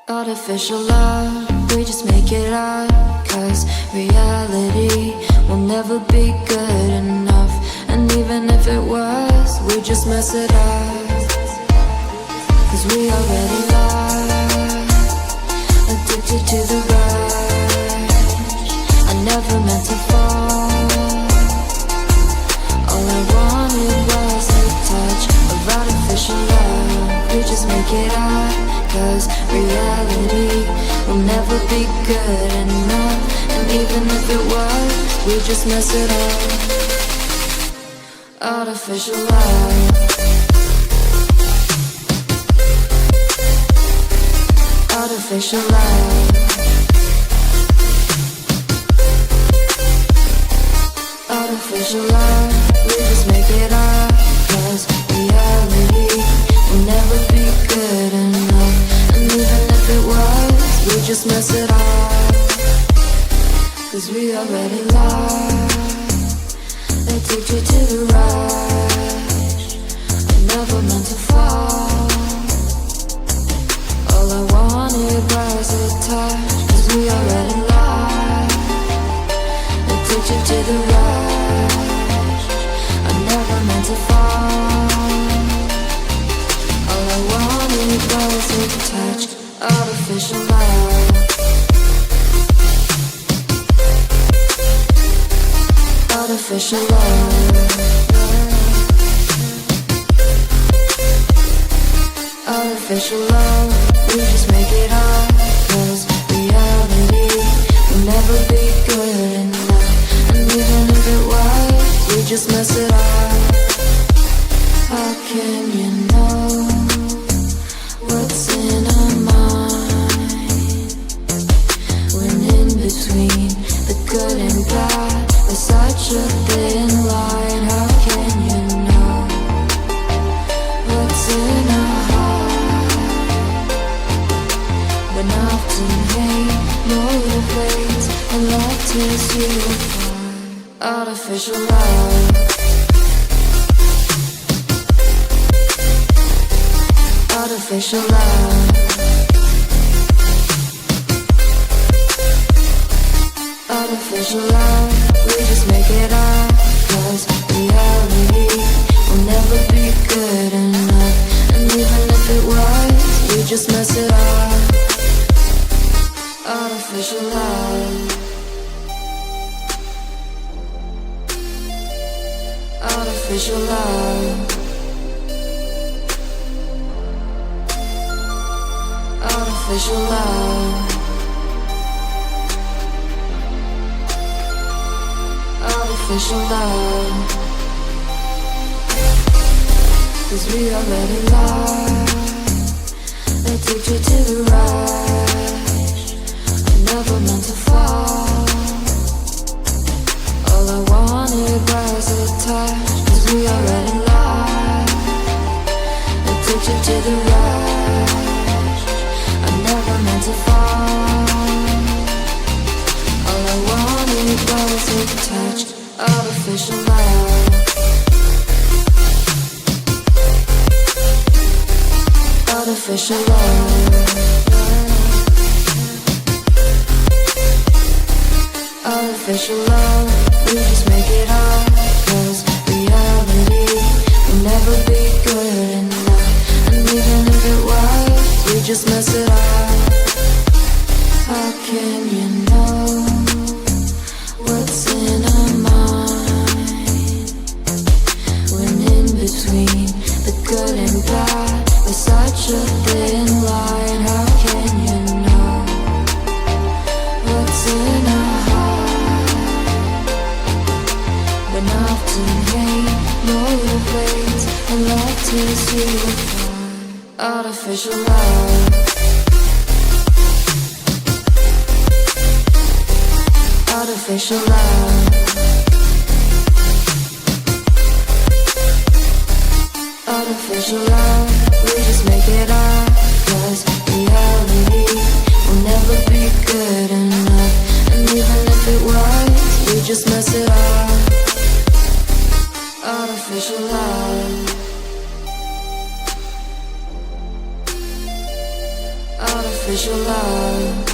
Artificial love, we just make it up. Cause reality will never be good enough. And even if it was, we just mess it up. Cause we already lost, addicted to the rush. I never meant to fall. All I wanted was a touch of artificial love. We just make it up. Cause reality will never be good enough. And even if it was, we just mess it up. Artificial love. Artificial love. Artificial love. We just make it up. Cause reality will never be good enough. And even if it was, we just mess it up. Cause we already lost, addicted to the rush. I never meant to fall. All I wanted was a touch. Cause we already lost, addicted to the rush. I never meant to fall. All I wanted was a touch. Artificial love. Artificial love. Artificial love. We just make it up. Cause reality will never be good enough. And even if it was, we just mess it up. How can you know what's in our mind? When in between the good and bad, there's such a thin line. How can you know what's in our heart? When often hate motivates and love tears you apart. Artificial love. Artificial love. Artificial love. We just make it up. Cause reality will never be good enough. And even if it was, we just mess it up. Artificial love. Artificial love. Artificial love. Artificial love. Cause we already lost, addicted to the rush. I never meant to fall. All I wanted was a touch. Cause we already lost, addicted to the rush. I never meant to fall. All I wanted was a touch. Artificial love. Artificial love. Artificial love. We just make it up. Cause reality will never be good enough. And even if it was, we just mess it up. How can you know what's in our mind? When in between the good and bad, there's such a thin line. How can you know what's in our heart? When often hate motivates and love tears you apart. Artificial love. Artificial love. Artificial love. We just make it up. Cause reality will never be good enough. And even if it was, we just mess it up. Artificial love. Artificial superficial love.